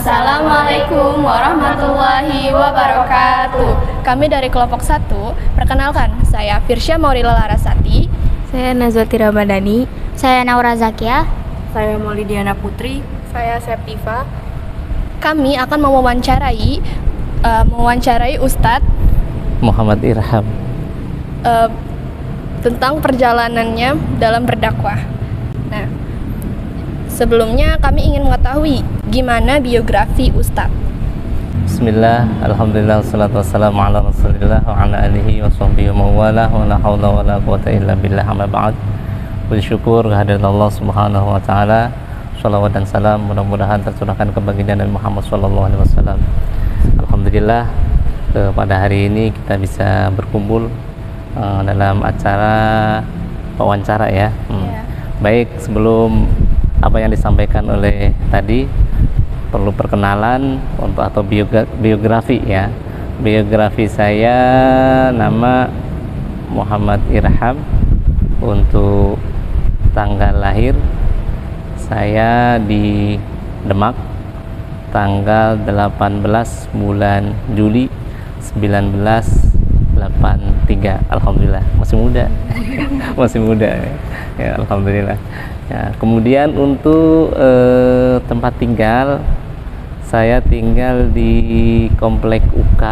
Assalamualaikum warahmatullahi wabarakatuh. Kami dari kelompok 1, perkenalkan, saya Firsya Maurila Larasati. Saya Nazwati Ramadhani. Saya Naura Zakia. Saya Maulidiana Putri. Saya Septiva. Kami akan mewawancarai Ustadz Muhammad Irham tentang perjalanannya dalam berdakwah. Nah, sebelumnya kami ingin mengetahui gimana biografi Ustadz. Bismillah, alhamdulillah, wassalatu wassalamu ala rasulillah wa ala alihi wa sahbihi wa mawalah wa la hawla wa la quwata illa billah, amma ba'd. Bersyukur kehadirat Allah subhanahu wa ta'ala. Shalawat dan salam mudah-mudahan tercurahkan ke baginda Nabi Muhammad sallallahu alaihi wasallam. Alhamdulillah, pada hari ini kita bisa berkumpul dalam acara wawancara ya. Baik, sebelum apa yang disampaikan oleh tadi, perlu perkenalan atau biografi ya. Biografi saya, nama Muhammad Irham. Untuk tanggal lahir saya di Demak, tanggal 18 bulan Juli 1983. Alhamdulillah masih muda. Masih muda ya, alhamdulillah ya. Kemudian untuk tempat tinggal, saya tinggal di Komplek UK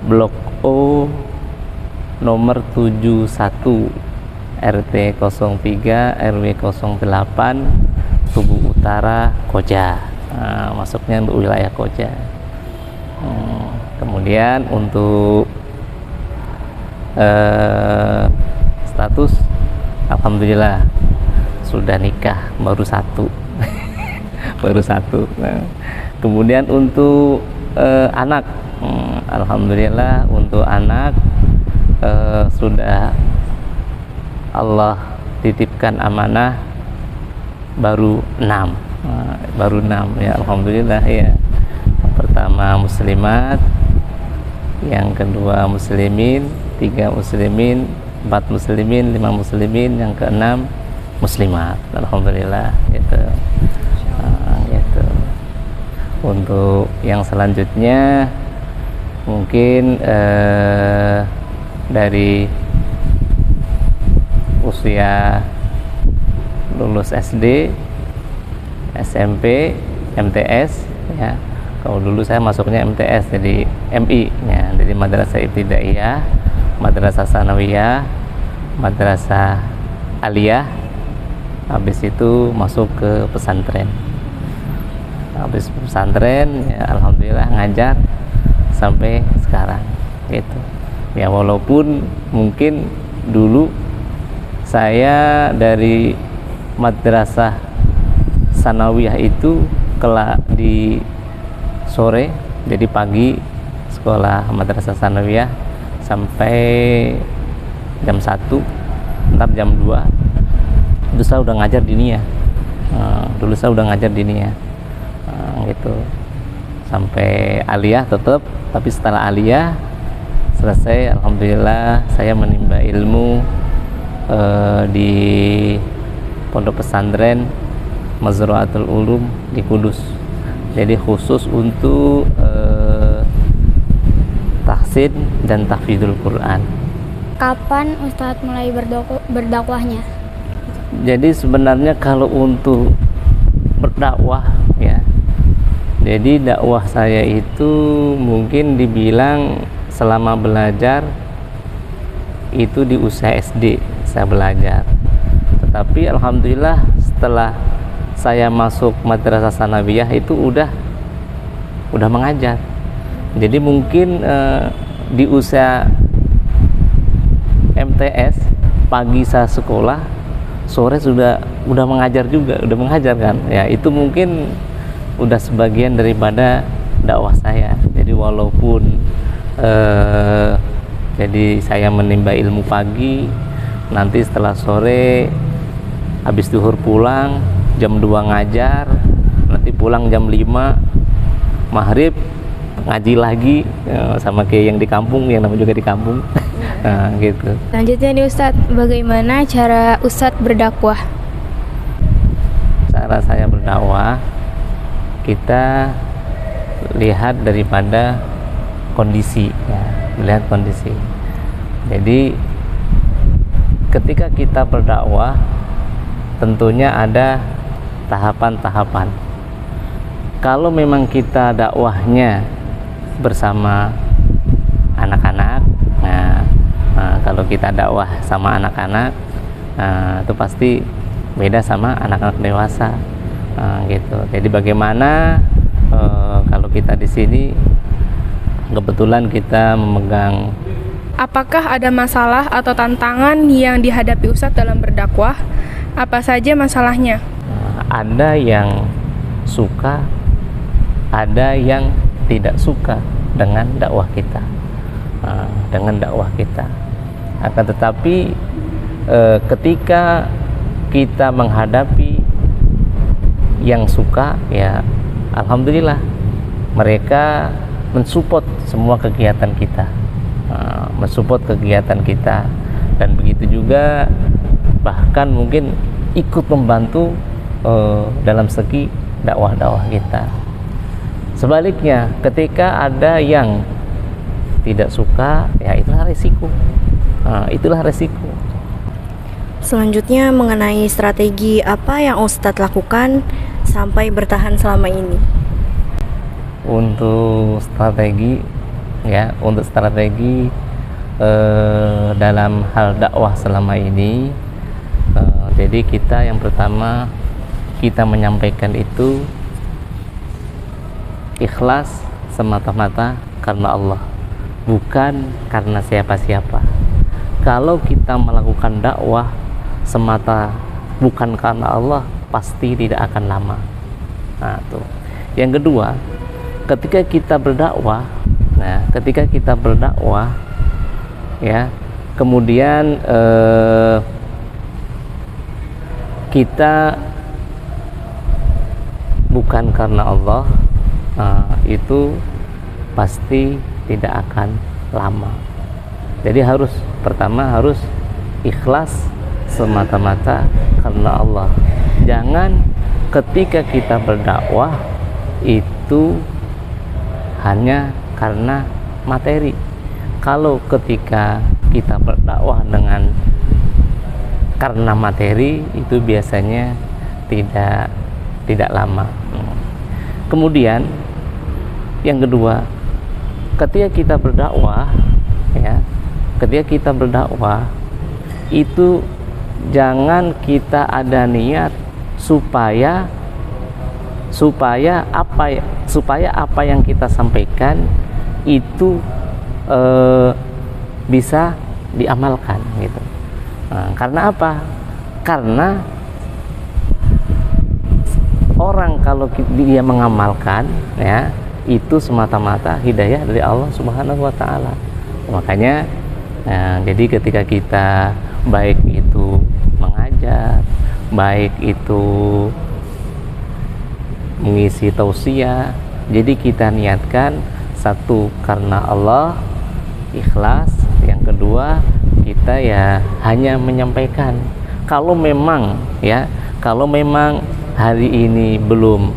Blok O nomor 71 RT 03 RW 08 Tugu Utara, Koja. Masuknya untuk wilayah Koja. Kemudian untuk status, alhamdulillah sudah nikah, baru satu. Baru satu. Nah, kemudian untuk anak, alhamdulillah untuk anak sudah Allah titipkan amanah baru 6. Baru 6 ya, alhamdulillah ya. Pertama muslimat, yang kedua muslimin, 3 muslimin, 4 muslimin, 5 muslimin, yang ke-6 muslimat. Alhamdulillah gitu. Gitu. Untuk yang selanjutnya mungkin dari usia lulus SD, SMP, MTS ya. Kalau dulu saya masuknya MTS, jadi MI ya, jadi Madrasah Ibtidaiyah, Madrasah Sanawiyah, Madrasah Aliyah. Habis itu masuk ke pesantren. Habis pesantren ya, alhamdulillah ngajar sampai sekarang gitu. Ya, walaupun mungkin dulu saya dari Madrasah Sanawiyah itu kelak di sore, jadi pagi sekolah Madrasah Sanawiyah sampai jam 1, ntar jam 2 itu saya udah ngajar diniyah. Dulu saya udah ngajar diniyah gitu sampai aliyah tetap, tapi setelah aliyah selesai, alhamdulillah saya menimba ilmu di Pondok Pesantren Mazraatul Ulum di Kudus. Jadi khusus untuk tahsin dan tahfidzul Quran. Kapan Ustadz mulai berdakwahnya? Jadi sebenarnya kalau untuk berdakwah ya, jadi dakwah saya itu mungkin dibilang selama belajar itu di usia SD saya belajar. Tetapi alhamdulillah setelah saya masuk Madrasah Sanawiyah itu udah mengajar. Jadi mungkin di usia MTS pagi saya sekolah, sore udah mengajar juga, udah mengajar kan. Ya, itu mungkin udah sebagian daripada dakwah saya. Jadi walaupun jadi saya menimba ilmu pagi, nanti setelah sore habis zuhur pulang jam 2 ngajar, nanti pulang jam 5 maghrib ngaji lagi sama kayak yang di kampung, yang namanya juga di kampung. Nah, gitu. Selanjutnya nih Ustadz, bagaimana cara Ustadz berdakwah? Cara saya berdakwah kita lihat daripada kondisi ya, melihat kondisi. Jadi ketika kita berdakwah tentunya ada tahapan-tahapan. Kalau memang kita dakwahnya bersama anak-anak, kalau kita dakwah sama anak-anak, itu pasti beda sama anak-anak dewasa, gitu. Jadi bagaimana kalau kita di sini kebetulan kita memegang. Apakah ada masalah atau tantangan yang dihadapi Ustadz dalam berdakwah? Apa saja masalahnya? Ada yang suka, ada yang tidak suka dengan dakwah kita, Akan tetapi ketika kita menghadapi yang suka, ya alhamdulillah mereka mensupport semua kegiatan kita, dan begitu juga bahkan mungkin ikut membantu dalam segi dakwah kita. Sebaliknya, ketika ada yang tidak suka, ya itulah resiko. Selanjutnya mengenai strategi apa yang Ustadz lakukan sampai bertahan selama ini? Untuk strategi dalam hal dakwah selama ini, jadi kita yang pertama kita menyampaikan itu ikhlas semata-mata karena Allah, bukan karena siapa-siapa. Kalau kita melakukan dakwah semata bukan karena Allah, pasti tidak akan lama. Tuh. Yang kedua, ketika kita berdakwah, ya, kemudian kita bukan karena Allah, itu pasti tidak akan lama. Jadi pertama harus ikhlas semata-mata karena Allah. Jangan ketika kita berdakwah itu hanya karena materi. Kalau ketika kita berdakwah karena materi, itu biasanya tidak lama. Kemudian yang kedua, ketika kita berdakwah itu jangan kita ada niat supaya apa yang kita sampaikan itu bisa diamalkan, gitu. Karena apa? Karena orang kalau dia mengamalkan, ya, itu semata-mata hidayah dari Allah Subhanahu wa Ta'ala. Makanya jadi ketika kita baik itu mengajar, baik itu mengisi tausiah, jadi kita niatkan satu karena Allah, ikhlas. Yang kedua, kita ya hanya menyampaikan. Kalau memang hari ini belum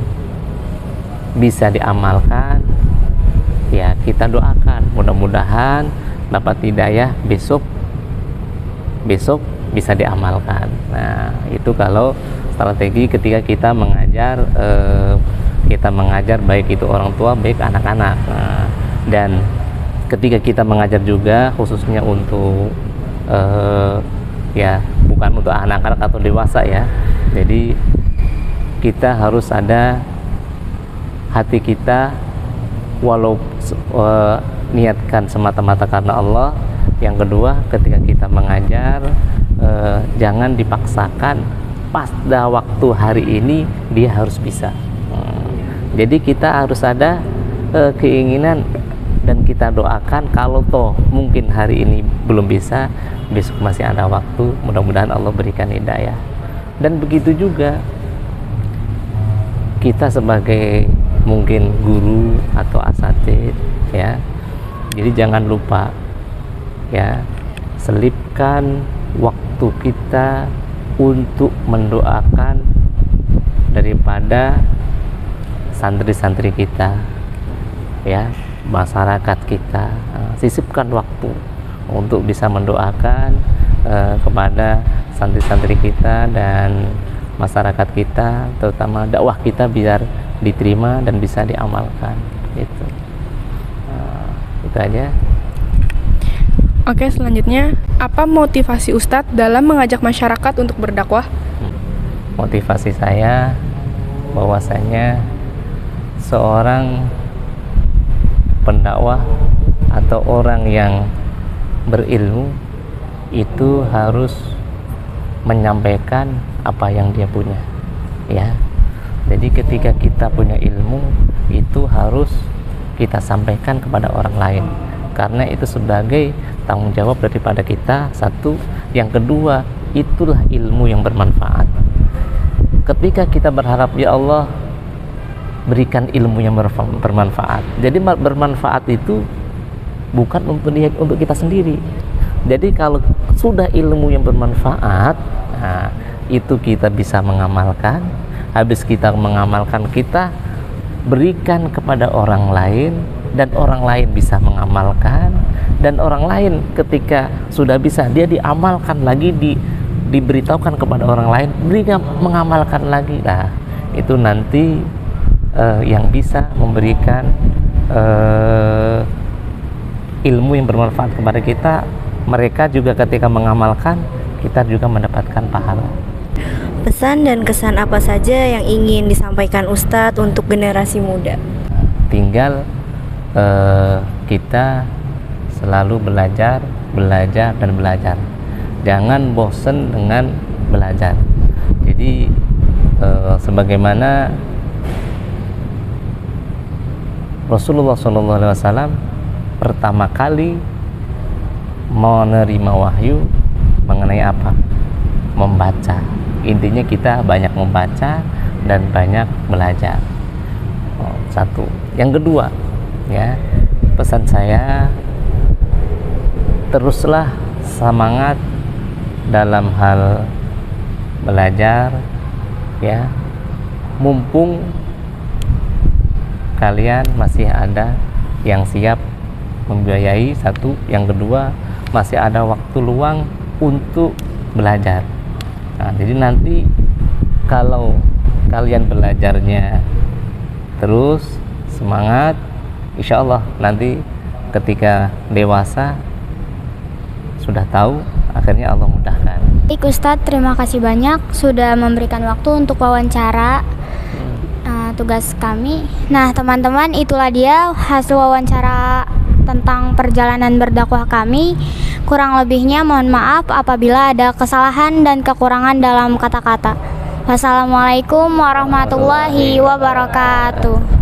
bisa diamalkan, ya kita doakan mudah-mudahan dapat hidayah besok bisa diamalkan. Nah, itu kalau strategi ketika kita mengajar baik itu orang tua baik anak-anak. Dan ketika kita mengajar juga khususnya untuk ya bukan untuk anak-anak atau dewasa, ya. Jadi kita harus ada hati kita walau niatkan semata-mata karena Allah. Yang kedua, ketika kita mengajar jangan dipaksakan pada waktu hari ini dia harus bisa. Jadi kita harus ada keinginan dan kita doakan kalau toh mungkin hari ini belum bisa, besok masih ada waktu, mudah-mudahan Allah berikan hidayah. Dan begitu juga kita sebagai mungkin guru atau asatid, ya, jadi jangan lupa, ya, selipkan waktu kita untuk mendoakan daripada santri-santri kita, ya, masyarakat kita, sisipkan waktu untuk bisa mendoakan kepada santri-santri kita dan masyarakat kita, terutama dakwah kita biar diterima dan bisa diamalkan. Itu aja. Oke, selanjutnya, apa motivasi Ustadz dalam mengajak masyarakat untuk berdakwah? Motivasi saya bahwasanya seorang pendakwah atau orang yang berilmu itu harus menyampaikan apa yang dia punya, ya. Jadi ketika kita punya ilmu itu harus kita sampaikan kepada orang lain, karena itu sebagai tanggung jawab daripada kita, satu. Yang kedua, itulah ilmu yang bermanfaat. Ketika kita berharap, ya Allah berikan ilmu yang bermanfaat. Jadi bermanfaat itu bukan untuk kita sendiri. Jadi kalau sudah ilmu yang bermanfaat, nah, itu kita bisa mengamalkan. Habis kita mengamalkan, kita berikan kepada orang lain, dan orang lain bisa mengamalkan, dan orang lain ketika sudah bisa, dia diamalkan lagi, diberitahukan kepada orang lain, dia mengamalkan lagi. Nah, itu nanti yang bisa memberikan ilmu yang bermanfaat kepada kita. Mereka juga ketika mengamalkan, kita juga mendapatkan pahala. Pesan dan kesan apa saja yang ingin disampaikan Ustadz untuk generasi muda? Tinggal kita selalu belajar, dan belajar. Jangan bosan dengan belajar. Jadi sebagaimana Rasulullah SAW pertama kali menerima wahyu mengenai apa? Membaca. Intinya kita banyak membaca dan banyak belajar. Satu. Yang kedua, ya, pesan saya, teruslah semangat dalam hal belajar, ya. Mumpung kalian masih ada yang siap membiayai, satu. Yang kedua, masih ada waktu luang untuk belajar. Nah, jadi nanti kalau kalian belajarnya terus semangat, insya Allah nanti ketika dewasa sudah tahu, akhirnya Allah mudahkan. Baik Ustadz, terima kasih banyak sudah memberikan waktu untuk wawancara tugas kami. Nah teman-teman, itulah dia hasil wawancara tentang perjalanan berdakwah kami. Kurang lebihnya mohon maaf apabila ada kesalahan dan kekurangan dalam kata-kata. Wassalamualaikum warahmatullahi wabarakatuh.